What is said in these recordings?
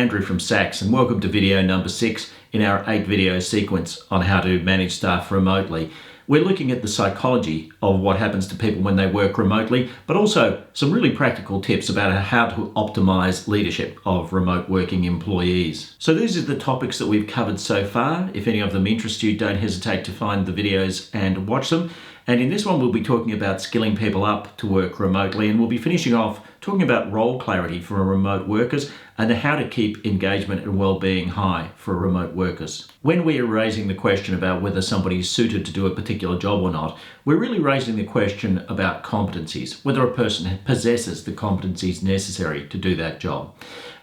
Andrew from Sachs, and welcome to video number 6 in our 8-video sequence on how to manage staff remotely. We're looking at the psychology of what happens to people when they work remotely, but also some really practical tips about how to optimize leadership of remote working employees. So these are the topics that we've covered so far. If any of them interest you, don't hesitate to find the videos and watch them. And in this one, we'll be talking about skilling people up to work remotely, and we'll be finishing off talking about role clarity for remote workers and how to keep engagement and well-being high for remote workers. When we are raising the question about whether somebody is suited to do a particular job or not, we're really raising the question about competencies, whether a person possesses the competencies necessary to do that job.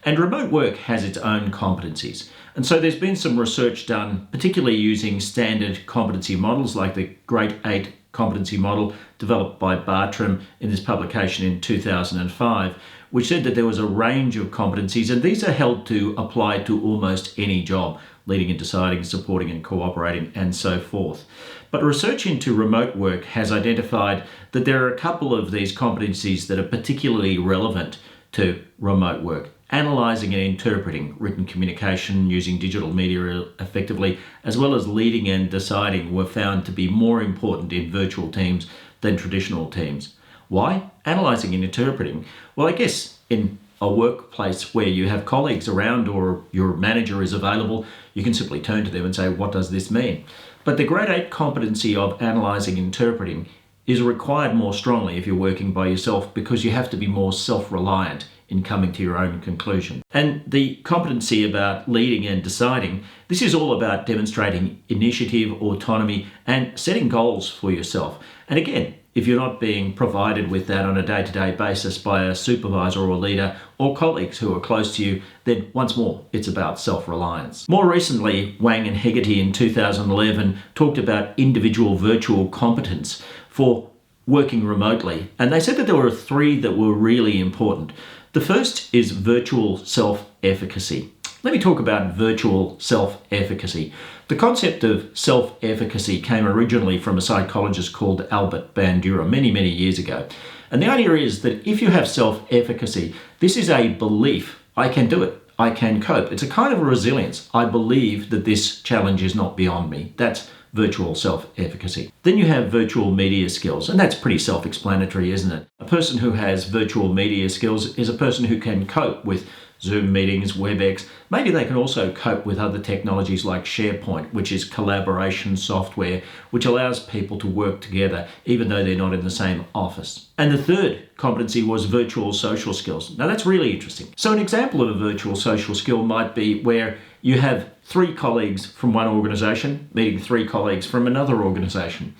And remote work has its own competencies. And so there's been some research done, particularly using standard competency models like the Great 8 competency model developed by Bartram in this publication in 2005, which said that there was a range of competencies, and these are held to apply to almost any job, leading and deciding, supporting and cooperating, and so forth. But research into remote work has identified that there are a couple of these competencies that are particularly relevant to remote work. Analysing and interpreting written communication using digital media effectively, as well as leading and deciding, were found to be more important in virtual teams than traditional teams. Why? Analysing and interpreting. Well, I guess in a workplace where you have colleagues around or your manager is available, you can simply turn to them and say, what does this mean? But the Grade 8 competency of analysing and interpreting is required more strongly if you're working by yourself, because you have to be more self-reliant in coming to your own conclusion. And the competency about leading and deciding, this is all about demonstrating initiative, autonomy, and setting goals for yourself. And again, if you're not being provided with that on a day-to-day basis by a supervisor or leader or colleagues who are close to you, then once more, it's about self-reliance. More recently, Wang and Hegarty in 2011 talked about individual virtual competence for working remotely. And they said that there were 3 that were really important. The first is virtual self-efficacy. Let me talk about virtual self-efficacy. The concept of self-efficacy came originally from a psychologist called Albert Bandura many, many years ago. And the idea is that if you have self-efficacy, this is a belief, I can do it, I can cope. It's a kind of a resilience. I believe that this challenge is not beyond me. That's virtual self-efficacy. Then you have virtual media skills, and that's pretty self-explanatory, isn't it? A person who has virtual media skills is a person who can cope with Zoom meetings, WebEx. Maybe they can also cope with other technologies like SharePoint, which is collaboration software, which allows people to work together even though they're not in the same office. And the third competency was virtual social skills. Now that's really interesting. So an example of a virtual social skill might be where you have 3 colleagues from one organization meeting 3 colleagues from another organization.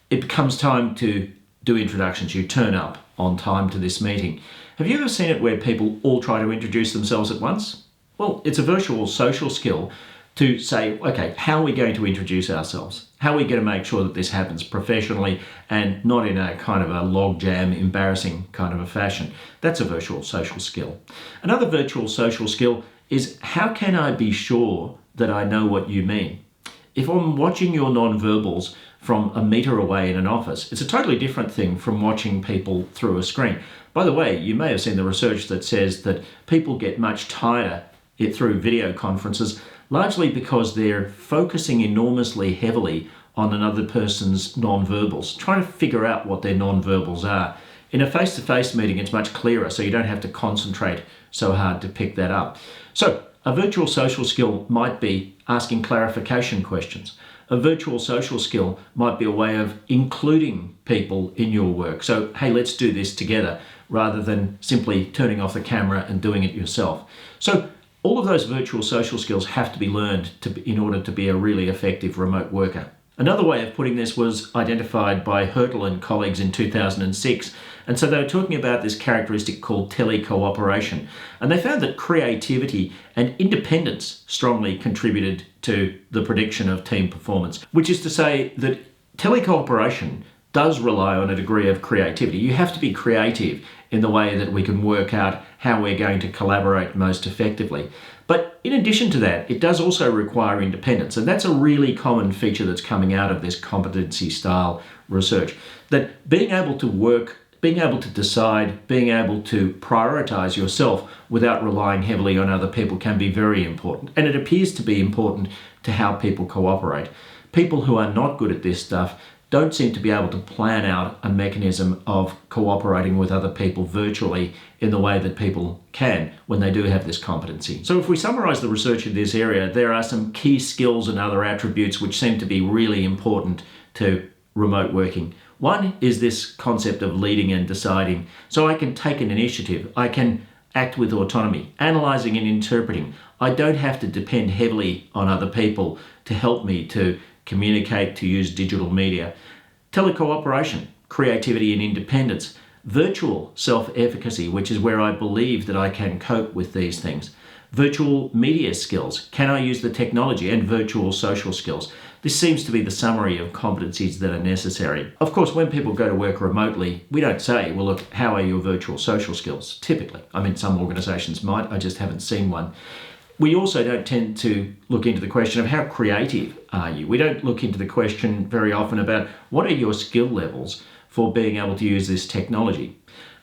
It becomes time to do introductions. You turn up on time to this meeting. Have you ever seen it where people all try to introduce themselves at once? Well, it's a virtual social skill to say, okay, how are we going to introduce ourselves? How are we going to make sure that this happens professionally and not in a kind of a logjam, embarrassing kind of a fashion? That's a virtual social skill. Another virtual social skill is, how can I be sure that I know what you mean? If I'm watching your non-verbals from a meter away in an office, it's a totally different thing from watching people through a screen. By the way, you may have seen the research that says that people get much tighter through video conferences, largely because they're focusing enormously heavily on another person's non-verbals, trying to figure out what their non-verbals are. In a face-to-face meeting, it's much clearer, so you don't have to concentrate so hard to pick that up. So a virtual social skill might be asking clarification questions. A virtual social skill might be a way of including people in your work. So, hey, let's do this together, rather than simply turning off the camera and doing it yourself. So all of those virtual social skills have to be learned in order to be a really effective remote worker. Another way of putting this was identified by Hertel and colleagues in 2006. And so they were talking about this characteristic called telecooperation. And they found that creativity and independence strongly contributed to the prediction of team performance, which is to say that telecooperation does rely on a degree of creativity. You have to be creative in the way that we can work out how we're going to collaborate most effectively. But in addition to that, it does also require independence. And that's a really common feature that's coming out of this competency style research, that being able to being able to decide, being able to prioritize yourself without relying heavily on other people can be very important. And it appears to be important to how people cooperate. People who are not good at this stuff don't seem to be able to plan out a mechanism of cooperating with other people virtually in the way that people can when they do have this competency. So if we summarize the research in this area, there are some key skills and other attributes which seem to be really important to remote working. One is this concept of leading and deciding. So I can take an initiative, I can act with autonomy, analyzing and interpreting. I don't have to depend heavily on other people to help me to communicate, to use digital media. Telecooperation, creativity and independence. Virtual self-efficacy, which is where I believe that I can cope with these things. Virtual media skills. Can I use the technology? And virtual social skills. This seems to be the summary of competencies that are necessary. Of course, when people go to work remotely, we don't say, well, look, how are your virtual social skills? Typically. I mean, some organizations might, I just haven't seen one. We also don't tend to look into the question of how creative are you. We don't look into the question very often about what are your skill levels for being able to use this technology.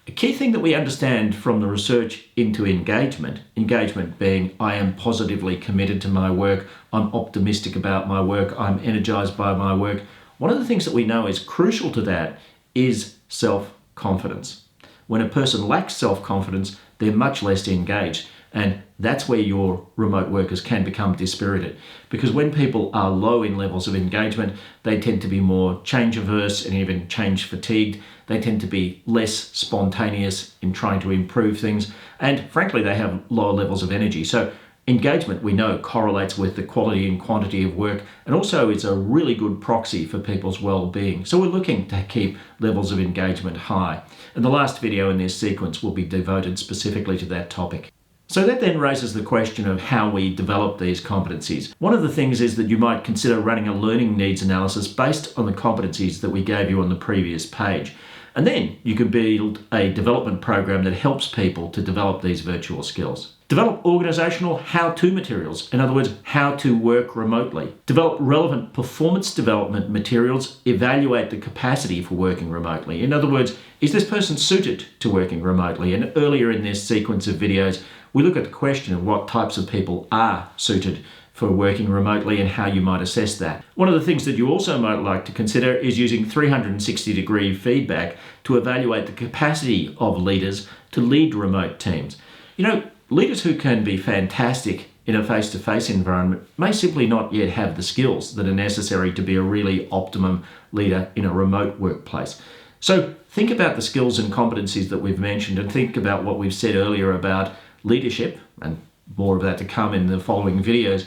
A key thing that we understand from the research into engagement being I am positively committed to my work, I'm optimistic about my work, I'm energized by my work. One of the things that we know is crucial to that is self-confidence. When a person lacks self-confidence, they're much less engaged. And that's where your remote workers can become dispirited. Because when people are low in levels of engagement, they tend to be more change averse and even change fatigued. They tend to be less spontaneous in trying to improve things. And frankly, they have lower levels of energy. So engagement, we know, correlates with the quality and quantity of work, and also it's a really good proxy for people's well-being. So we're looking to keep levels of engagement high. And the last video in this sequence will be devoted specifically to that topic. So that then raises the question of how we develop these competencies. One of the things is that you might consider running a learning needs analysis based on the competencies that we gave you on the previous page. And then you can build a development program that helps people to develop these virtual skills. Develop organizational how-to materials, in other words, how to work remotely. Develop relevant performance development materials, evaluate the capacity for working remotely. In other words, is this person suited to working remotely? And earlier in this sequence of videos, we look at the question of what types of people are suited for working remotely and how you might assess that. One of the things that you also might like to consider is using 360-degree feedback to evaluate the capacity of leaders to lead remote teams. You know, leaders who can be fantastic in a face-to-face environment may simply not yet have the skills that are necessary to be a really optimum leader in a remote workplace. So think about the skills and competencies that we've mentioned, and think about what we've said earlier about leadership, and more of that to come in the following videos.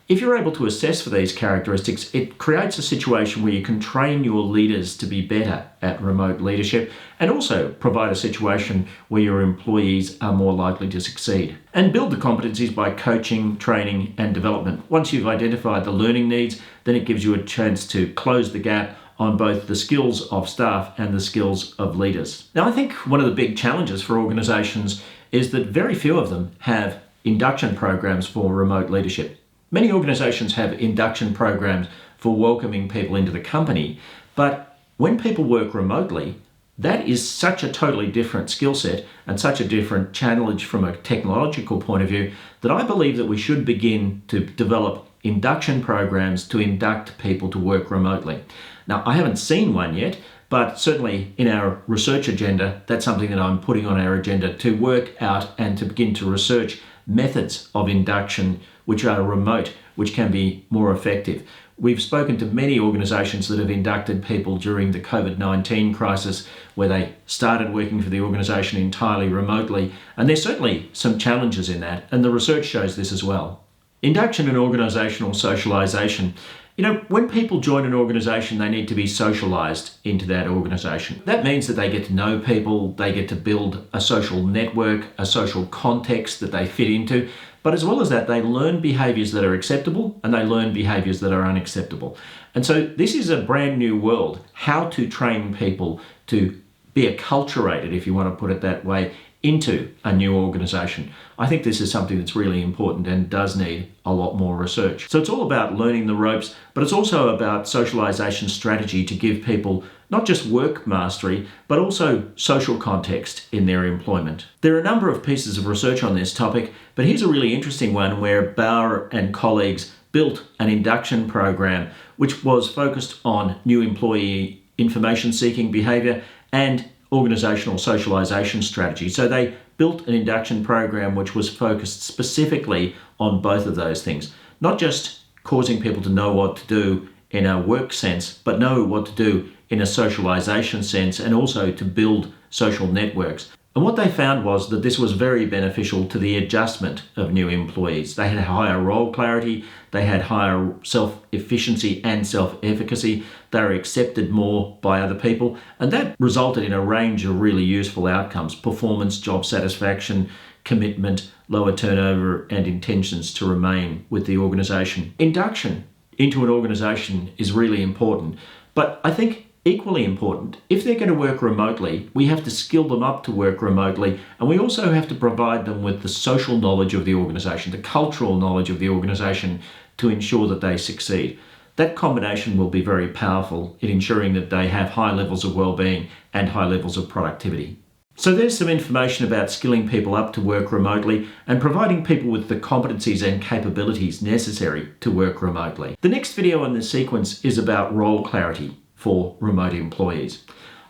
If you're able to assess for these characteristics, it creates a situation where you can train your leaders to be better at remote leadership, and also provide a situation where your employees are more likely to succeed. And build the competencies by coaching, training, and development. Once you've identified the learning needs, then it gives you a chance to close the gap on both the skills of staff and the skills of leaders. Now, I think one of the big challenges for organizations is that very few of them have induction programs for remote leadership. Many organizations have induction programs for welcoming people into the company, but when people work remotely, that is such a totally different skill set and such a different challenge from a technological point of view that I believe that we should begin to develop induction programs to induct people to work remotely. Now, I haven't seen one yet, but certainly in our research agenda, that's something that I'm putting on our agenda to work out and to begin to research methods of induction which are remote, which can be more effective. We've spoken to many organizations that have inducted people during the COVID-19 crisis, where they started working for the organization entirely remotely, and there's certainly some challenges in that, and the research shows this as well. Induction and organizational socialization. You know, when people join an organization, they need to be socialized into that organization. That means that they get to know people, they get to build a social network, a social context that they fit into. But as well as that, they learn behaviors that are acceptable and they learn behaviors that are unacceptable. And so this is a brand new world, how to train people to be acculturated, if you want to put it that way, into a new organisation. I think this is something that's really important and does need a lot more research. So it's all about learning the ropes, but it's also about socialisation strategy to give people not just work mastery, but also social context in their employment. There are a number of pieces of research on this topic, but here's a really interesting one where Bauer and colleagues built an induction program which was focused on new employee information seeking behaviour and organisational socialisation strategy. So they built an induction program which was focused specifically on both of those things, not just causing people to know what to do in a work sense, but know what to do in a socialisation sense, and also to build social networks. And what they found was that this was very beneficial to the adjustment of new employees. They had higher role clarity, they had higher self-efficiency and self-efficacy, they were accepted more by other people, and that resulted in a range of really useful outcomes: performance, job satisfaction, commitment, lower turnover, and intentions to remain with the organisation. Induction into an organisation is really important, but I think equally important, if they're going to work remotely, we have to skill them up to work remotely, and we also have to provide them with the social knowledge of the organisation, the cultural knowledge of the organisation, to ensure that they succeed. That combination will be very powerful in ensuring that they have high levels of well-being and high levels of productivity. So there's some information about skilling people up to work remotely and providing people with the competencies and capabilities necessary to work remotely. The next video in this sequence is about role clarity for remote employees.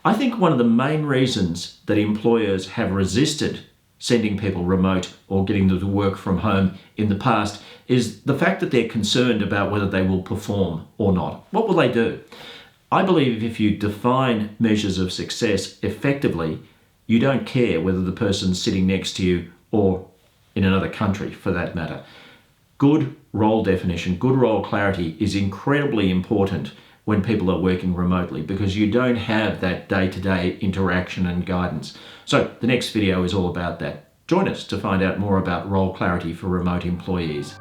I think one of the main reasons that employers have resisted sending people remote or getting them to work from home in the past is the fact that they're concerned about whether they will perform or not. What will they do? I believe if you define measures of success effectively, you don't care whether the person's sitting next to you or in another country for that matter. Good role definition, good role clarity is incredibly important when people are working remotely, because you don't have that day-to-day interaction and guidance. So the next video is all about that. Join us to find out more about role clarity for remote employees.